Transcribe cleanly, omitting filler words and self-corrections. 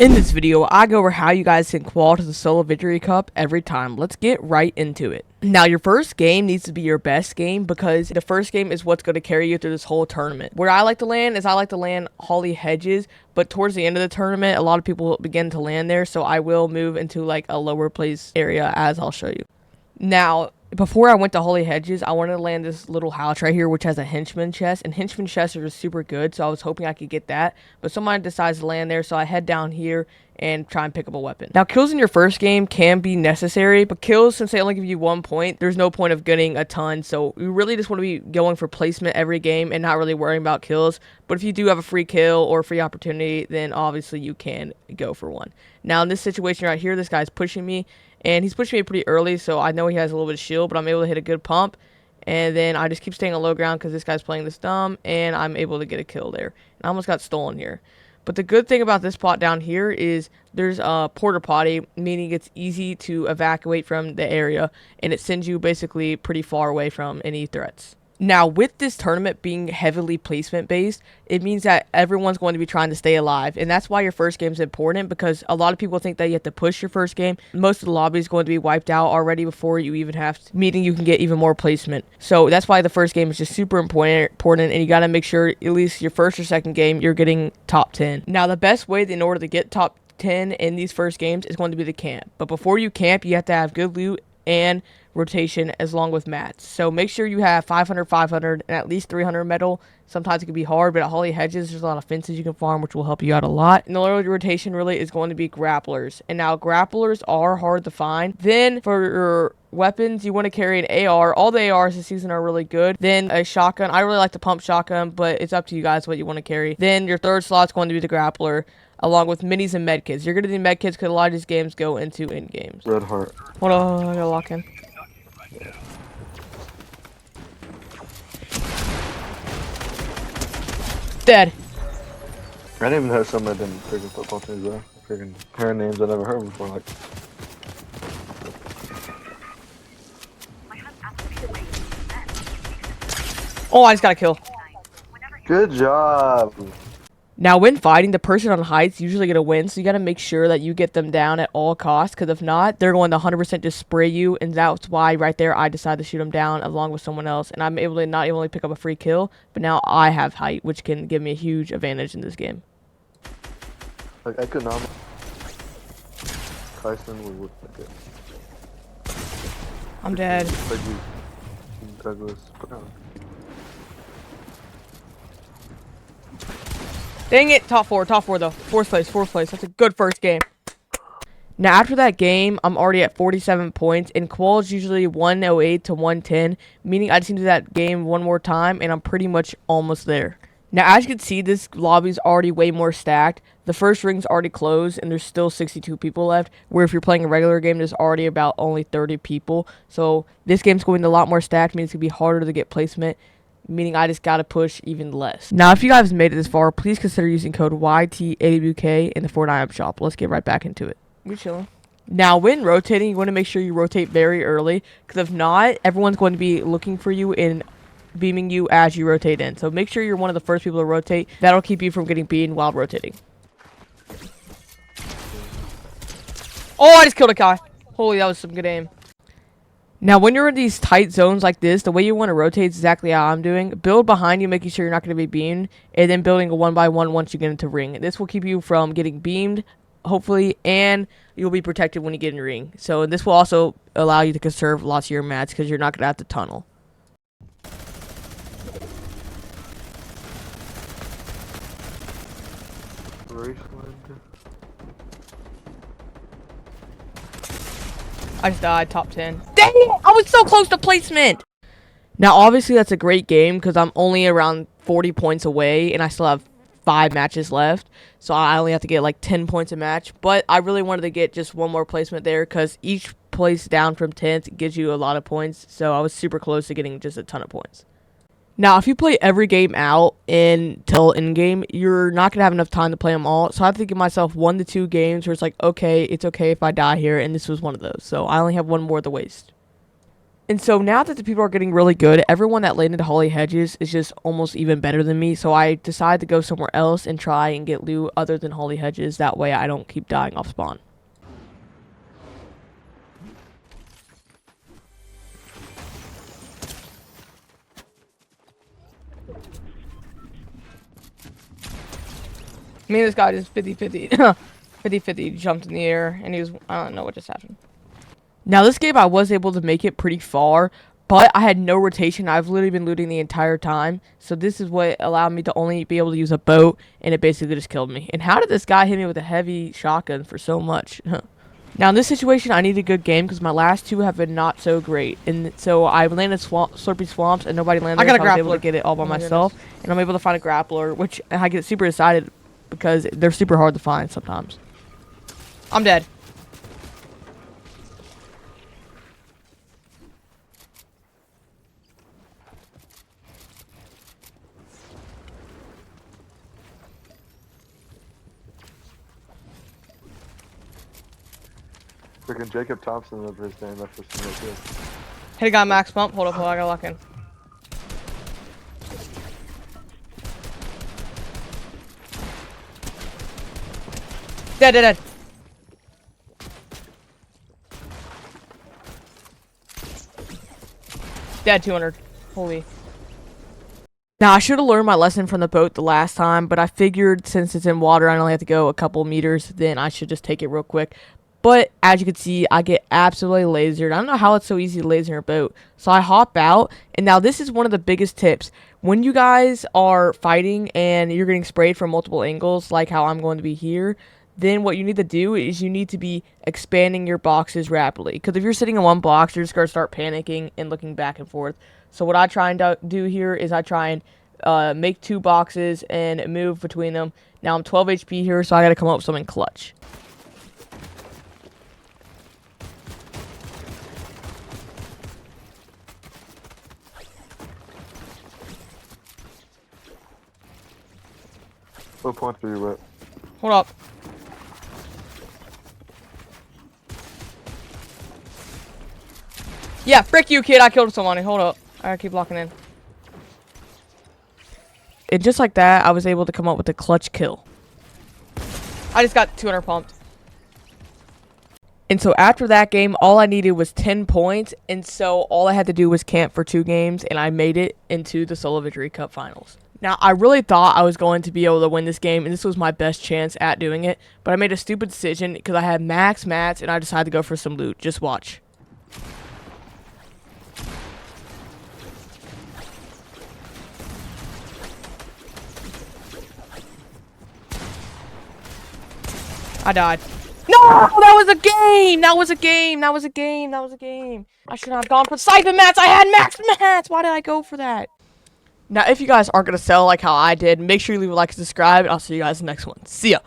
In this video, I go over how you guys can qual to the solo victory cup every time. Let's get right into it. Now, your first game needs to be your best game because the first game is what's going to carry you through this whole tournament. Where I like to land is I like to land Holly Hedges, but towards the end of the tournament, a lot of people begin to land there, so I will move into like a lower place area as I'll show you. Now, before I went to Holy Hedges, I wanted to land this little house right here, which has a henchman chest, and henchman chests are just super good, so I was hoping I could get that, but someone decides to land there, so I head down here and try and pick up a weapon. Now, kills in your first game can be necessary, but kills, since they only give you 1 point, there's no point of getting a ton, so you really just want to be going for placement every game and not really worrying about kills, but if you do have a free kill or free opportunity, then obviously you can go for one. Now, in this situation right here, this guy's pushing me, and he's pushing me pretty early, so I know he has a little bit of shield, but I'm able to hit a good pump. And then I just keep staying on low ground because this guy's playing this dumb, and I'm able to get a kill there. And I almost got stolen here. But the good thing about this spot down here is there's a porta potty, meaning it's easy to evacuate from the area, and it sends you basically pretty far away from any threats. Now, with this tournament being heavily placement-based, it means that everyone's going to be trying to stay alive, and that's why your first game is important, because a lot of people think that you have to push your first game. Most of the lobby is going to be wiped out already before you even have to, meaning you can get even more placement. So that's why the first game is just super important, and you got to make sure at least your first or second game, you're getting top 10. Now, the best way in order to get top 10 in these first games is going to be the camp. But before you camp, you have to have good loot and rotation as long with mats. So make sure you have 500, 500, and at least 300 metal. Sometimes it can be hard, but at Holy Hedges, there's a lot of fences you can farm, which will help you out a lot. And the lower rotation really is going to be grapplers. And now grapplers are hard to find. Then for your weapons, you want to carry an AR. All the ARs this season are really good. Then a shotgun. I really like the pump shotgun, but it's up to you guys what you want to carry. Then your third slot's going to be the grappler, along with minis and medkits. You're going to need medkits because a lot of these games go into end games. Red heart. Hold on, I gotta lock in. Dead. I didn't even know some of them freaking football teams though. Freaking hearing names I never heard before. Like, Oh, I just got a kill. good job. Now, when fighting, the person on heights usually going to win, so you got to make sure that you get them down at all costs, because if not, they're going to 100% just spray you, and that's why right there I decided to shoot them down along with someone else, and I'm able to not only pick up a free kill, but now I have height, which can give me a huge advantage in this game. Like I could not. Tyson would pick it. I'm dead. Like you, Douglas. Dang it, top four though. Fourth place. That's a good first game. Now, after that game, I'm already at 47 points, and qual is usually 108 to 110, meaning I just need to do that game one more time, and I'm pretty much almost there. Now, as you can see, this lobby's already way more stacked. The first ring's already closed, and there's still 62 people left, where if you're playing a regular game, there's already about only 30 people. So this game's going to be a lot more stacked, means it's going to be harder to get placement, meaning I just gotta push even less. Now, if you guys made it this far, please consider using code YTAWK in the Fortnite shop. Let's get right back into it. You're chilling. Now, when rotating, you want to make sure you rotate very early, because if not, everyone's going to be looking for you and beaming you as you rotate in. So make sure you're one of the first people to rotate. That'll keep you from getting beamed while rotating. Oh, I just killed a guy. Holy, that was some good aim. Now, when you're in these tight zones like this, the way you want to rotate is exactly how I'm doing. Build behind you, making sure you're not going to be beamed, and then building a 1x1 once you get into ring. This will keep you from getting beamed, hopefully, and you'll be protected when you get in ring. So this will also allow you to conserve lots of your mats because you're not going to have to tunnel. I just died, top 10. Dang it! I was so close to placement! Now, obviously, that's a great game because I'm only around 40 points away, and I still have 5 matches left. So I only have to get like 10 points a match. But I really wanted to get just one more placement there because each place down from 10th gives you a lot of points. So I was super close to getting just a ton of points. Now, if you play every game out until in-game, you're not going to have enough time to play them all. So I have to give myself 1 to 2 games where it's like, okay, it's okay if I die here, and this was one of those. So I only have one more to waste. And so now that the people are getting really good, everyone that landed Holy Hedges is just almost even better than me. So I decided to go somewhere else and try and get loot other than Holy Hedges. That way I don't keep dying off spawn. Me and this guy just 50-50. 50-50 jumped in the air and he was, I don't know what just happened. Now this game I was able to make it pretty far, but I had no rotation. I've literally been looting the entire time. So this is what allowed me to only be able to use a boat, and it basically just killed me. And how did this guy hit me with a heavy shotgun for so much? Now in this situation I need a good game because my last two have been not so great. And so I landed Slurpy Swamps and nobody landed. I was able to get it all by myself. And I'm able to find a grappler, which I get super excited because they're super hard to find sometimes. I'm dead. Freaking Jacob Thompson over his name. That's what's so good. Hit a guy max bump. Hold up, I gotta lock in. Dead. Dead 200. Holy. Now, I should have learned my lesson from the boat the last time, but I figured since it's in water, I only have to go a couple meters, then I should just take it real quick. But as you can see, I get absolutely lasered. I don't know how it's so easy to laser a boat. So I hop out, and now this is one of the biggest tips. When you guys are fighting and you're getting sprayed from multiple angles, like how I'm going to be here, then what you need to do is you need to be expanding your boxes rapidly. Because if you're sitting in one box, you're just going to start panicking and looking back and forth. So what I try and do here is I try and make 2 boxes and move between them. Now I'm 12 HP here, so I got to come up with something clutch. What point are you at? Hold up. Yeah, frick you, kid. I killed somebody. Hold up. I gotta keep locking in. And just like that, I was able to come up with a clutch kill. I just got 200 pumped. And so after that game, all I needed was 10 points. And so all I had to do was camp for 2 games, and I made it into the Solo Victory Cup finals. Now, I really thought I was going to be able to win this game, and this was my best chance at doing it. But I made a stupid decision because I had max mats, and I decided to go for some loot. Just watch. I died. No! That was a game! That was a game! That was a game! That was a game! I should not have gone for siphon mats! I had max mats! Why did I go for that? Now, if you guys aren't going to sell like how I did, make sure you leave a like and subscribe, and I'll see you guys in the next one. See ya!